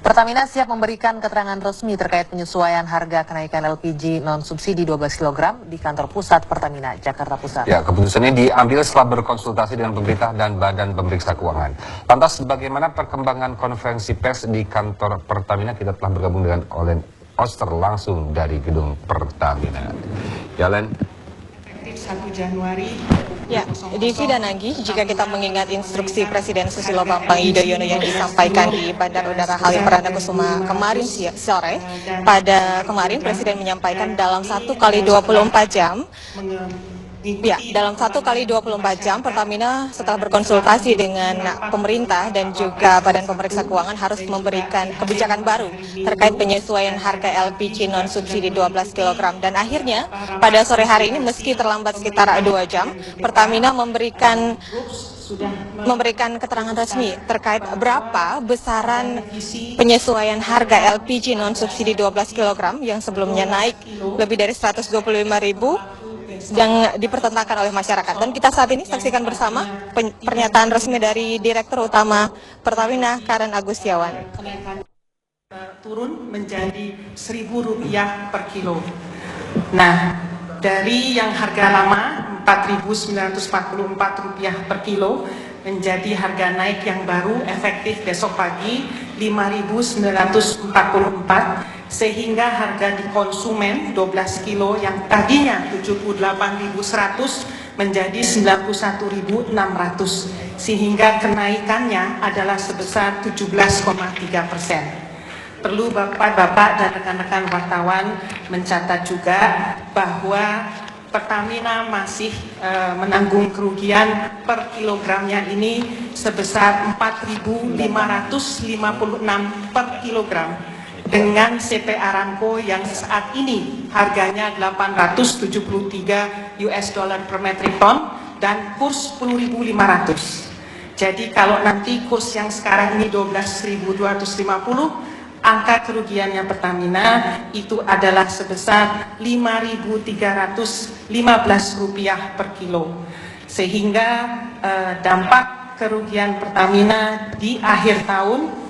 Pertamina siap memberikan keterangan resmi terkait penyesuaian harga kenaikan LPG non-subsidi 12 kg di kantor pusat Pertamina, Jakarta Pusat. Ya, keputusan ini diambil setelah berkonsultasi dengan pemerintah dan Badan Pemeriksa Keuangan. Lantas, bagaimana perkembangan konferensi pers di kantor Pertamina? Kita telah bergabung dengan Olen Oster langsung dari gedung Pertamina. Ya, Len. 1 Januari. Ya, Divi dan Anggi, jika kita mengingat instruksi Presiden Susilo Bambang Yudhoyono yang disampaikan di Bandara Udara Halim Perdana Kusuma kemarin sore, pada kemarin Presiden menyampaikan dalam 1 kali 24 jam, dalam 1 kali 24 jam Pertamina setelah berkonsultasi dengan pemerintah dan juga Badan Pemeriksa Keuangan harus memberikan kebijakan baru terkait penyesuaian harga LPG non-subsidi 12 kg. Dan akhirnya pada sore hari ini meski terlambat sekitar 2 jam, Pertamina memberikan keterangan resmi terkait berapa besaran penyesuaian harga LPG non-subsidi 12 kg yang sebelumnya naik lebih dari 125.000 yang dipertentangkan oleh masyarakat. Dan kita saat ini saksikan bersama pernyataan resmi dari Direktur Utama Pertamina, Karen Agustiawan. Turun menjadi Rp1.000 per kilo. Nah, dari yang harga lama Rp4.944 per kilo menjadi harga naik yang baru efektif besok pagi Rp5.944, sehingga harga di konsumen 12 kilo yang tadinya Rp78.100 menjadi Rp91.600, sehingga kenaikannya adalah sebesar 17,3%. Perlu Bapak-Bapak dan rekan-rekan wartawan mencatat juga bahwa Pertamina masih menanggung kerugian per kilogramnya ini sebesar Rp4.556 per kilogram dengan CP Aramco yang saat ini harganya $873 per metric ton dan kurs 10.500. Jadi kalau nanti kurs yang sekarang ini 12.250, angka kerugiannya Pertamina itu adalah sebesar Rp5.315 per kilo. Sehingga dampak kerugian Pertamina di akhir tahun,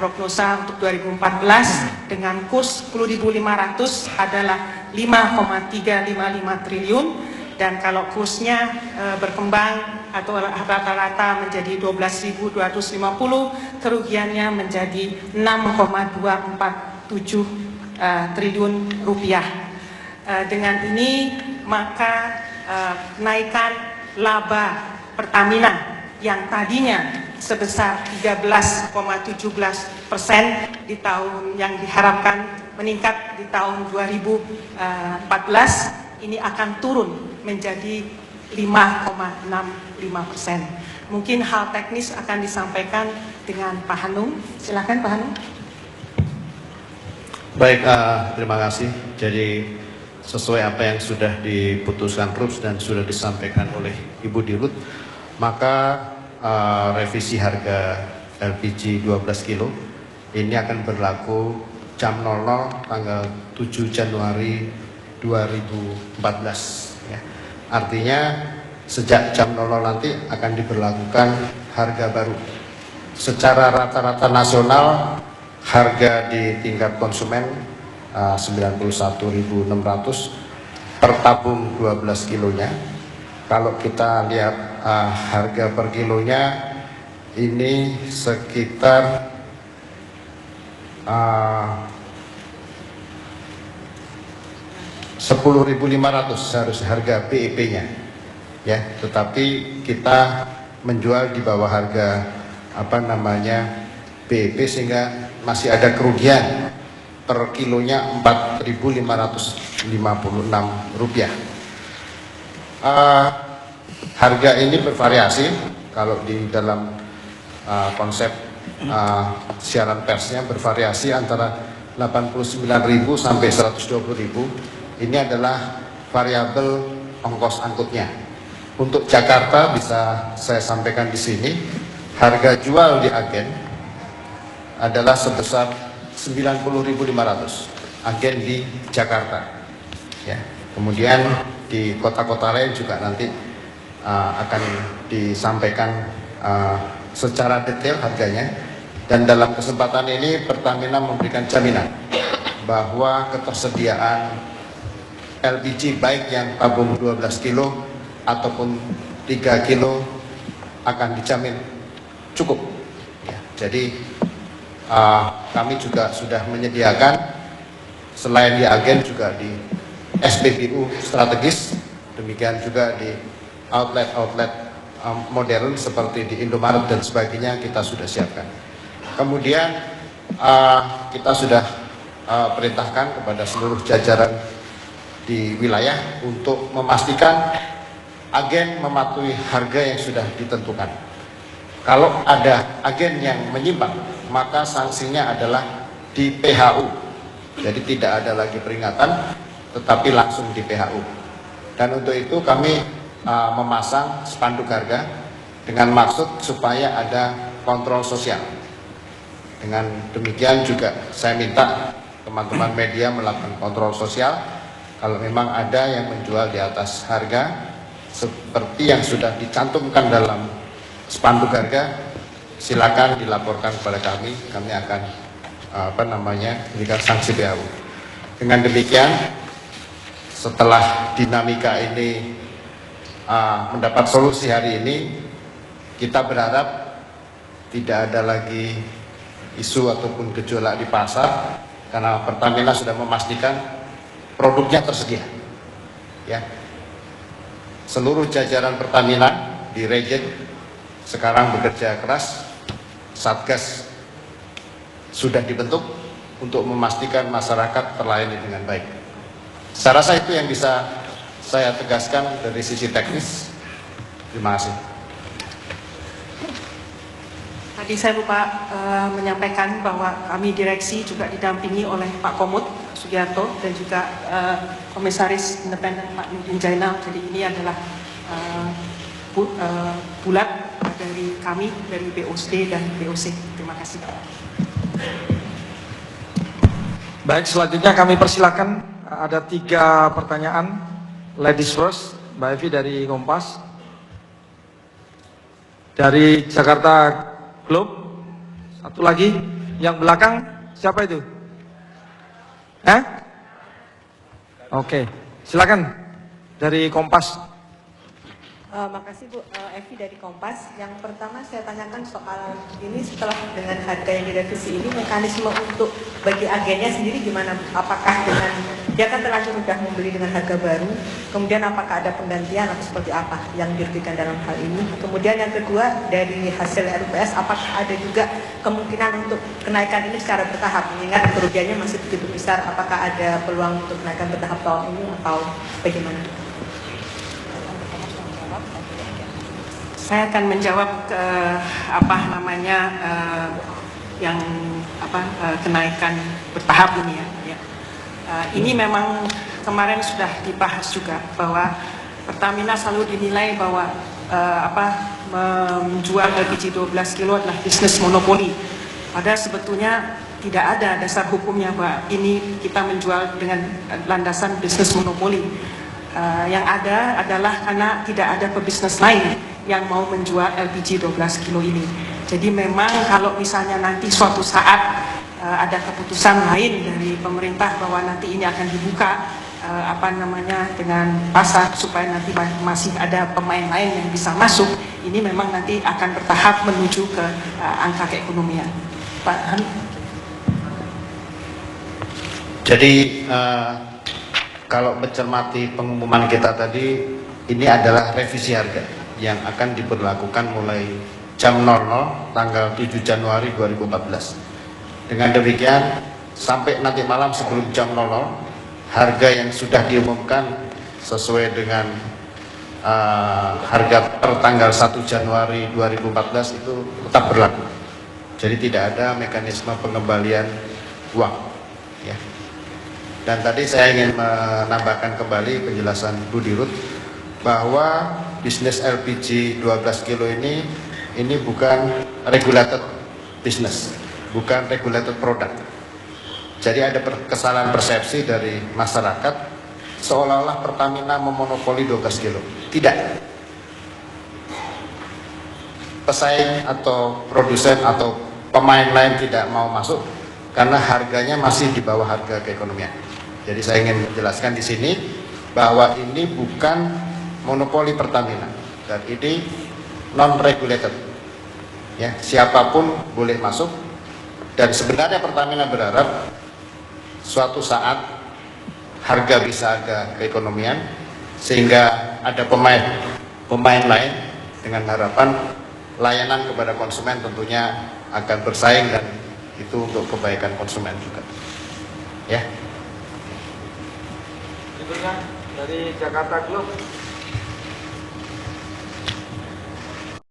prognosa untuk 2014 dengan kurs 10.500 adalah 5,355 triliun, dan kalau kursnya berkembang atau rata-rata menjadi 12.250, kerugiannya menjadi 6,247 triliun rupiah. Dengan ini maka kenaikan laba Pertamina yang tadinya sebesar 13,17% di tahun yang diharapkan meningkat di tahun 2014 ini akan turun menjadi 5,65%. Mungkin hal teknis akan disampaikan dengan Pak Hanung. Silakan Pak Hanung. Baik, terima kasih. Jadi sesuai apa yang sudah diputuskan RUPS dan sudah disampaikan oleh Ibu Dirut, maka revisi harga LPG 12 kilo ini akan berlaku jam 00 tanggal 7 Januari 2014. Ya. Artinya sejak jam 00 nanti akan diberlakukan harga baru. Secara rata-rata nasional harga di tingkat konsumen 91.600 per tabung 12 kilonya. Kalau kita lihat harga per kilonya ini sekitar 10.500 harus harga BEP-nya, ya. Tetapi kita menjual di bawah harga BEP sehingga masih ada kerugian per kilonya Rp4.556. Harga ini bervariasi. Kalau di dalam konsep siaran persnya bervariasi antara 89.000 sampai 120.000. Ini adalah variabel ongkos angkutnya. Untuk Jakarta bisa saya sampaikan di sini, harga jual di agen adalah sebesar 90.500 agen di Jakarta. Ya. Kemudian di kota-kota lain juga nanti akan disampaikan secara detail harganya. Dan dalam kesempatan ini Pertamina memberikan jaminan bahwa ketersediaan LPG baik yang tabung 12 kilo ataupun 3 kilo akan dijamin cukup. Ya, jadi kami juga sudah menyediakan selain di agen juga di SPBU strategis, demikian juga di outlet-outlet modern seperti di Indomaret dan sebagainya kita sudah siapkan. Kemudian kita sudah perintahkan kepada seluruh jajaran di wilayah untuk memastikan agen mematuhi harga yang sudah ditentukan. Kalau ada agen yang menyimpang, maka sanksinya adalah di PHU. Jadi tidak ada lagi peringatan, tetapi langsung di PHU. Dan untuk itu kami memasang spanduk harga dengan maksud supaya ada kontrol sosial. Dengan demikian juga saya minta teman-teman media melakukan kontrol sosial. Kalau memang ada yang menjual di atas harga seperti yang sudah dicantumkan dalam spanduk harga, silakan dilaporkan kepada kami. Kami akan berikan sanksi PHU. Dengan demikian, setelah dinamika ini mendapat solusi hari ini, kita berharap tidak ada lagi isu ataupun gejolak di pasar karena Pertamina sudah memastikan produknya tersedia. Ya, seluruh jajaran Pertamina di region sekarang bekerja keras, Satgas sudah dibentuk untuk memastikan masyarakat terlayani dengan baik. Saya rasa itu yang bisa saya tegaskan dari sisi teknis. Terima kasih. Tadi saya lupa menyampaikan bahwa kami direksi juga didampingi oleh Pak Komut Sugiarto dan juga Komisaris Independen Pak Nurdin Jainal. Jadi ini adalah bulat dari kami, dari BOSD dan BOC. Terima kasih. Baik, selanjutnya kami persilakan ada 3 pertanyaan. Ladies first, Mbak Evi dari Kompas. Dari Jakarta Globe. Satu lagi, yang belakang siapa itu? Oke, silakan dari Kompas. Makasih Bu, Evi dari Kompas. Yang pertama saya tanyakan soal ini setelah dengan harga yang direvisi ini, mekanisme untuk bagi agennya sendiri gimana? Apakah dengan dia kan terlanjur sudah membeli dengan harga baru, kemudian apakah ada penggantian atau seperti apa yang dirugikan dalam hal ini? Kemudian yang kedua, dari hasil RUPS apakah ada juga kemungkinan untuk kenaikan ini secara bertahap? Mengingat kerugiannya masih begitu besar, apakah ada peluang untuk kenaikan bertahap tahun ini atau bagaimana? Saya akan menjawab kenaikan bertahap ini ya. Ini memang kemarin sudah dibahas juga bahwa Pertamina selalu dinilai bahwa menjual LPG 12 kilo adalah bisnis monopoli. Padahal sebetulnya tidak ada dasar hukumnya bahwa ini kita menjual dengan landasan bisnis monopoli. Yang ada adalah karena tidak ada pebisnis lain yang mau menjual LPG 12 kilo ini. Jadi memang kalau misalnya nanti suatu saat ada keputusan lain dari pemerintah bahwa nanti ini akan dibuka dengan pasar supaya nanti masih ada pemain lain yang bisa masuk, ini memang nanti akan bertahap menuju ke angka keekonomian. Pak Han. Jadi kalau mencermati pengumuman kita tadi, ini adalah revisi harga yang akan diberlakukan mulai jam 00 tanggal 7 Januari 2014. Dengan demikian, sampai nanti malam sebelum jam 00, harga yang sudah diumumkan sesuai dengan harga per tanggal 1 Januari 2014 itu tetap berlaku. Jadi tidak ada mekanisme pengembalian uang. Ya. Dan tadi saya ingin menambahkan kembali penjelasan Bu Dirut bahwa bisnis LPG 12 kilo ini bukan regulated business, bukan regulated product. Jadi ada kesalahan persepsi dari masyarakat seolah-olah Pertamina memonopoli 12 kilo. Tidak. Pesaing atau produsen atau pemain lain tidak mau masuk karena harganya masih di bawah harga keekonomian. Jadi saya ingin menjelaskan di sini bahwa ini bukan monopoli Pertamina dan ini non-regulated. Ya, siapapun boleh masuk dan sebenarnya Pertamina berharap suatu saat harga bisa agak keekonomian sehingga ada pemain lain dengan harapan layanan kepada konsumen tentunya akan bersaing dan itu untuk kebaikan konsumen juga. Ya. Berikutnya dari Jakarta Globe.